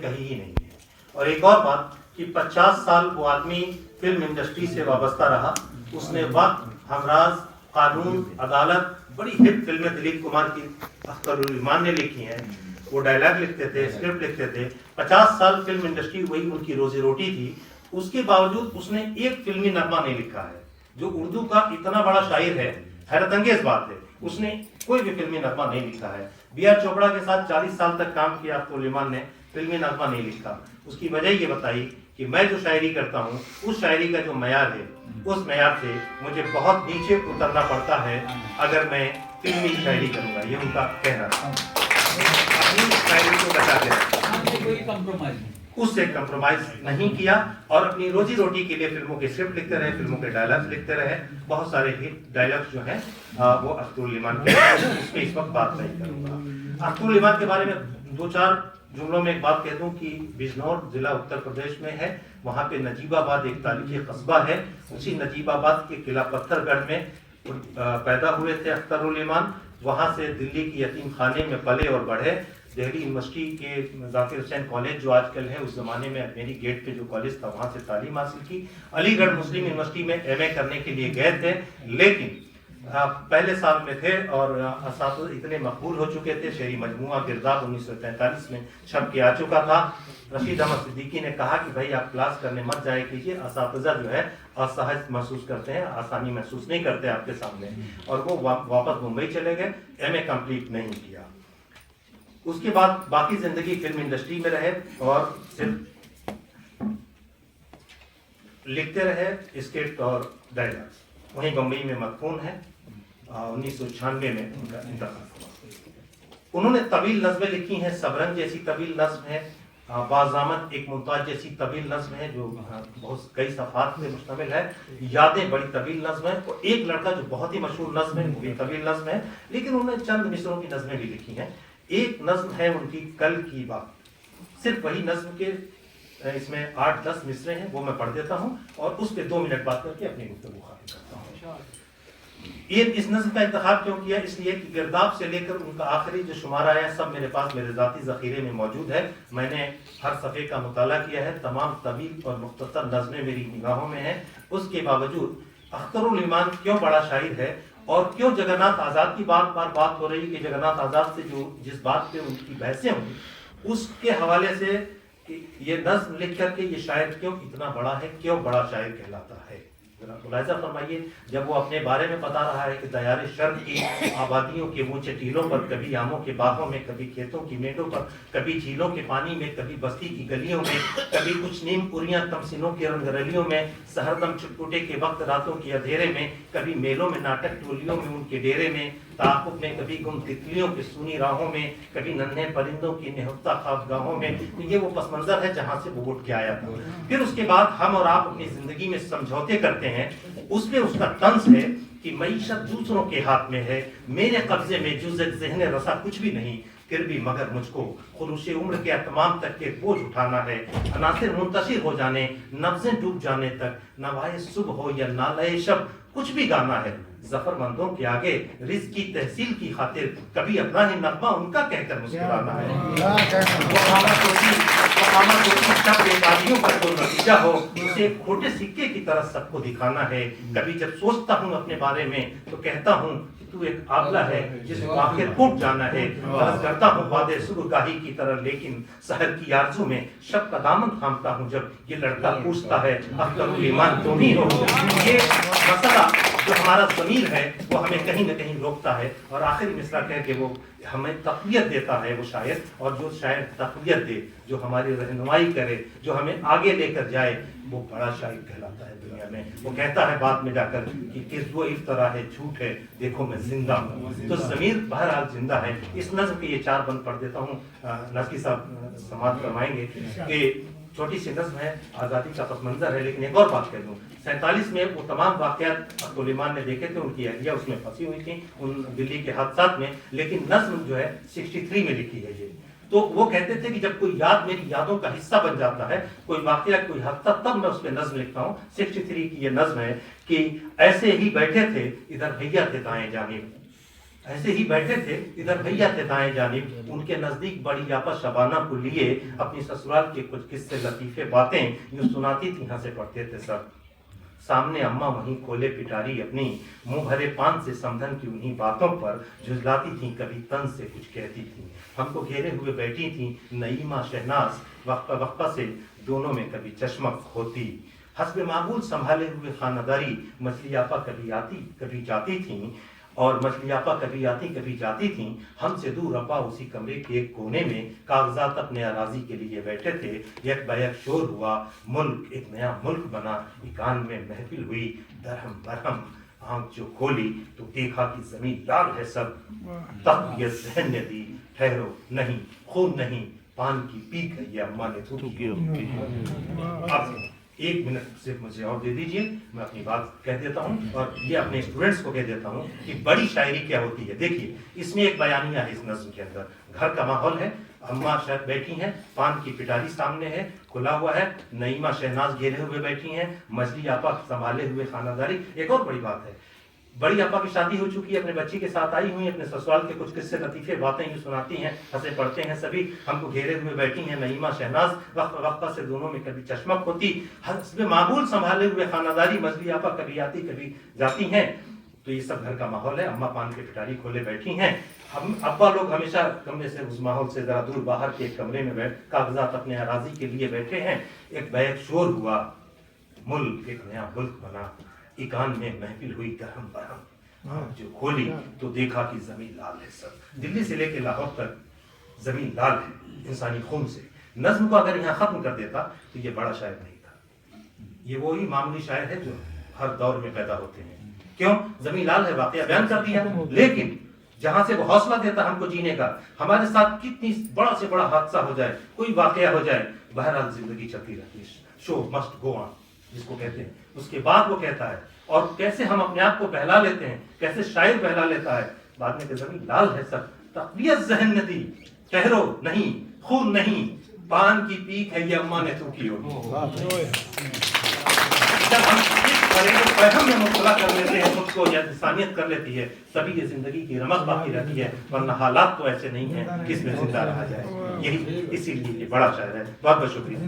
کہی ہی نہیں ہے. اور ایک اور بات کہ 50 سال وہ آدمی فلم انڈسٹری سے وابستہ رہا. اس نے وقت، ہمراز، قانون، عدالت، بڑی ہٹ فلمیں دلیپ کمار کی اخترالایمان نے لکھی ہیں. وہ ڈائلاگ لکھتے تھے، اسکرپٹ لکھتے تھے. 50 سال فلم انڈسٹری وہی ان کی روزی روٹی تھی. اس کے باوجود اس نے ایک فلمی نغمہ نہیں لکھا ہے. جو اردو کا اتنا بڑا شاعر ہے، حیرت انگیز بات ہے، اس نے کوئی بھی فلمی نغمہ نہیں لکھا ہے. بی آر چوپڑا کے ساتھ 40 سال تک کام کیا اخترالایمان نے، فلمی نغمہ نہیں لکھا. اس کی وجہ یہ بتائی کہ میں جو شاعری کرتا ہوں اس شاعری کا جو معیار ہے، اس معیار سے مجھے بہت نیچے اترنا پڑتا ہے اگر میں فلمی شاعری کروں گا. یہ ان کا کہنا تھا. اپنی شاعری کو بچا کے رکھا، اس سے کمپرومائز نہیں کیا اور اپنی روزی روٹی کے لیے فلموں کے اسکرپٹ لکھتے رہے، فلموں کے ڈائلاگز لکھتے رہے. بہت سارے ہٹ ڈائلاگز جو ہیں وہ اخترالایمان کے، اس پہ اس وقت بات نہیں کروں گا. اخترالایمان کے بارے میں 2-4 جملوں میں ایک بات کہہ دوں کہ بجنور ضلع اتر پردیش میں ہے. وہاں پہ نجیب آباد ایک تاریخی قصبہ ہے. اسی نجیب آباد کے قلعہ پتھر گڑھ میں پیدا ہوئے تھے اخترالایمان. وہاں سے دلی کی یتیم خانے میں پلے اور بڑھے. دہلی یونیورسٹی کے ذاکر حسین کالج جو آج کل ہے، اس زمانے میں میری گیٹ پہ جو کالج تھا وہاں سے تعلیم حاصل کی. علی گڑھ مسلم یونیورسٹی میں ایم اے کرنے کے لیے گئے تھے، لیکن پہلے سال میں تھے اور اساتذہ اتنے مقبول ہو چکے تھے. شعری مجموعہ گرداب 1943 میں چھپ کے آ چکا تھا. رشید احمد صدیقی نے کہا کہ بھائی آپ کلاس کرنے مت جایا کیجیے، اساتذہ جو ہے اسہج محسوس کرتے ہیں، آسانی محسوس نہیں کرتے آپ کے سامنے. اور وہ واپس ممبئی چلے گئے، ایم اے کمپلیٹ نہیں کیا. اس کے بعد باقی زندگی فلم انڈسٹری میں رہے اور صرف لکھتے رہے اسکرپٹ اور ڈائلاگز. وہیں بمبئی میں مدفون ہے. 1996 میں ان کا انتقال ہوا. انہوں نے طویل نظمیں لکھی ہیں. صبرنگ جیسی طویل نظم ہے، بازامت ایک ممتاز جیسی طویل نظم ہے جو بہت کئی صفحات میں مشتمل ہے. یادیں بڑی طویل نظم ہے. اور ایک لڑکا جو بہت ہی مشہور نظم ہے وہ بھی طویل نظم ہے، لیکن انہوں نے چند مصروں کی نظمیں بھی لکھی ہیں. ایک نظم ہے ان کی کل کی بات، صرف وہی نظم کے اس میں 8-10 مصرے ہیں، وہ میں پڑھ دیتا ہوں اور اس پہ 2 منٹ بات کر کے اپنی گفتگو ختم کرتا ہوں. یہ اس نظم کا انتخاب کیوں کیا؟ اس لیے کہ گرداب سے لے کر ان کا آخری جو شمارہ ہے سب میرے پاس میرے ذاتی ذخیرے میں موجود ہے. میں نے ہر صفحے کا مطالعہ کیا ہے. تمام طویل اور مختصر نظمیں میری نگاہوں میں ہیں. اس کے باوجود اخترالایمان کیوں بڑا شاعر ہے اور کیوں جگن ناتھ آزاد کی بات ہو رہی ہے کہ جگن ناتھ آزاد سے جو جس بات پہ ان کی بحثیں ہوئی، اس کے حوالے سے یہ نظم لکھ کر کے یہ شاعر کیوں اتنا بڑا ہے، کیوں بڑا شاعر کہلاتا ہے. ملاحظہ فرمائیے، جب وہ اپنے بارے میں بتا رہا ہے کہ دیار شرق کی آبادیوں کے اونچے ٹیلوں پر، کبھی آموں کے باغوں میں، کبھی کھیتوں کی میڈوں پر، کبھی جھیلوں کے پانی میں، کبھی بستی کی گلیوں میں، کبھی کچھ نیم اریاں تمسینوں کے رنگ رلیوں میں، سہردم چھٹپٹے کے وقت راتوں کے اندھیرے میں، کبھی میلوں میں ناٹک ٹولیوں میں ان کے ڈیرے میں، تعاقب میں کبھی گم تتلیوں کی سونی راہوں میں، کبھی ننھے پرندوں کی نہفتہ خوابگاہوں میں. تو یہ وہ پس منظر ہے جہاں سے وہ اٹھ کے آیا تھا. پھر اس کے بعد ہم اور آپ اپنی زندگی میں سمجھوتے کرتے ہیں. اس میں اس کا طنز ہے کہ معیشت دوسروں کے ہاتھ میں ہے، میرے قبضے میں جز ذہن رسا کچھ بھی نہیں، پھر بھی مگر مجھ کو خلوص عمر کے اتمام تک کے بوجھ اٹھانا ہے. عناصر منتشر ہو جانے، نبضیں ڈوب جانے تک، نوائے صبح ہو یا نالے شب، کچھ بھی گانا ہے. ظفر مندوں کے آگے رزق کی تحصیل کی خاطر کبھی اپنا ہی نغمہ ان کا کہہ کر مسکرانا ہے. پر کوئی نتیجہ ہو، اسے ایک کھوٹے سکے کی طرح سب کو دکھانا ہے. کبھی جب سوچتا ہوں اپنے بارے میں تو کہتا ہوں تو ایک آبلہ ہے جس کو آخر پھوٹ جانا ہے. غرض کرتا ہوں وعدے صبح گاہی کی طرح، لیکن سحر کی آرزو میں شب کا دامن تھامتا ہوں جب یہ لڑکا پوچھتا ہے اخترالایمان تم ہی ہو. یہ مسئلہ جو ہمارا ضمیر ہے وہ ہمیں کہیں نہ کہیں روکتا ہے. اور آخری مصرع کہہ کے وہ ہمیں تقویت دیتا ہے وہ شاعر. اور جو شاعر تقویت دے، جو ہماری رہنمائی کرے، جو ہمیں آگے لے کر جائے، وہ بڑا شاعر کہلاتا ہے دنیا میں. وہ کہتا ہے بعد میں جا کر کہ کس وہ افطرا ہے، جھوٹ ہے، دیکھو میں زندہ ہوں. تو ضمیر بہرحال زندہ ہے. اس نظم کے یہ 4 بند پڑھ دیتا ہوں. ناظری صاحب سماعت فرمائیں گے کہ چھوٹی سی نظم ہے، آزادی کا پس منظر ہے. لیکن ایک اور بات کہہ دوں، 47 میں وہ تمام واقعات اخترالایمان نے دیکھے تھے. ان کی اہلیہ اس میں پھنسی ہوئی تھی ان دلی کے حادثات میں. لیکن نظم جو ہے 63 میں لکھی ہے یہ. تو وہ کہتے تھے کہ جب کوئی یاد میری یادوں کا حصہ بن جاتا ہے، کوئی واقعہ، کوئی حادثہ، تب میں اس پہ نظم لکھتا ہوں. 63 کی یہ نظم ہے کہ ایسے ہی بیٹھے تھے ادھر بھیا تھے دائیں جانب، ایسے ہی بیٹھے تھے، ادھر بھیا تھے دائیں جانب، ان کے نزدیک بڑی آپا شبانہ کو لیے اپنی سسرال کے کچھ قصے لطیفے باتیں جو سناتی تھی ہنسے پڑھتے تھے سب۔ سامنے اماں وہیں کھولے پٹاری اپنی، منہ بھرے پان سے سمدھن کی انہی باتوں پر جھجلاتی تھیں، کبھی طنز سے کچھ کہتی تھیں۔ ہم کو گھیرے ہوئے بیٹھی تھیں نعیمہ شہناز، وقفہ وقفہ سے دونوں میں کبھی چشمک ہوتی۔ حسب معمول سنبھالے ہوئے خانہ داری، مچھلی آپا کبھی آتی کبھی جاتی تھیں، اور مچھلی آپا کبھی آتی کبھی جاتی تھیں۔ ہم سے دور ابا اسی کمرے کے ایک کونے میں کاغذات اپنے اراضی کے لیے بیٹھے تھے۔ یک بیک شور ہوا، ملک ایک نیا ملک بنا، کان میں محفل ہوئی درہم برہم۔ آنکھ جو کھولی تو دیکھا کہ زمین لال ہے سب، تقویت ذہن نے دی، ٹھہرو نہیں خون نہیں، پان کی پیک ہے یہ اماں نے تھوکی۔ اب 1 منٹ صرف مجھے اور دے دیجئے، میں اپنی بات کہہ دیتا ہوں اور یہ اپنے اسٹوڈنٹس کو کہہ دیتا ہوں کہ بڑی شاعری کیا ہوتی ہے۔ دیکھیے اس میں ایک بیانیہ ہے، اس نظم کے اندر گھر کا ماحول ہے، اماں شاید بیٹھی ہیں، پان کی پٹاری سامنے ہے کھلا ہوا ہے، نعیمہ شہناز گھیرے ہوئے بیٹھی ہیں، مجلی آپا سنبھالے ہوئے خانہ داری۔ ایک اور بڑی بات ہے، بڑی آپا کی شادی ہو چکی ہے، اپنے بچی کے ساتھ آئی ہوئی ہیں، اپنے سسرال کے کچھ قصے لطیفے باتیں جو سناتی ہیں، ہنسے پڑھتے ہیں سبھی۔ ہم کو گھیرے ہوئے بیٹھی ہیں نعیمہ شہناز، وقفہ وقفہ سے دونوں میں کبھی چشمک ہوتی، حسب معمول سنبھالے ہوئے خانہ داری، مجلی آپا کبھی آتی کبھی جاتی ہیں۔ تو یہ سب گھر کا ماحول ہے، اماں پان کی پٹاری کھولے بیٹھی ہیں، ہم ابا لوگ ہمیشہ کمرے سے اس ماحول سے ذرا دور باہر کے ایک کمرے میں بیٹھ کاغذات اپنے اراضی کے لیے بیٹھے ہیں۔ ایک بیک شور ہوا، ملک ایک نیا ملک بنا، ایکان میں محفل ہوئی درہم برہم۔ آنکھ جو کھولی تو دیکھا کہ زمین لال ہے سب۔ دلی سے لے کے لاہور تک زمین لال ہے انسانی خون سے۔ نظم کو اگر یہاں ختم کر دیتا تو یہ بڑا شاعر نہیں تھا، یہ وہی معمولی شاعر ہے جو ہر دور میں پیدا ہوتے ہیں۔ کیوں؟ زمین لال ہے، واقعہ بیان کر دیا، لیکن جہاں سے وہ حوصلہ دیتا ہم کو جینے کا، ہمارے ساتھ کتنی بڑا سے بڑا حادثہ ہو جائے، کوئی واقعہ ہو جائے، بہرحال زندگی چلتی رہتی ہے، شو مسٹ گو آن جس کو کہتے ہیں۔ اس کے بعد وہ کہتا ہے، اور کیسے ہم اپنے آپ کو بہلا لیتے ہیں، کیسے شاعر بہلا لیتا ہے بعد میں کہ زمین لال ہے سب، تقویت ذہن نے دی، ٹھہرو نہیں خون نہیں، پان کی پیک ہے یہ اماں نے تھوکی ہوگی۔ جب ہم اس گھریلو پیغام میں مبتلا کر لیتے ہیں خود کو، یا انسانیت کر لیتی ہے، تبھی یہ زندگی کی رمق باقی رہتی ہے، ورنہ حالات تو ایسے نہیں ہیں کہ اس میں زندہ رہا جائے۔ یہی اسی لیے یہ بڑا شاعر ہے۔ بہت بہت شکریہ۔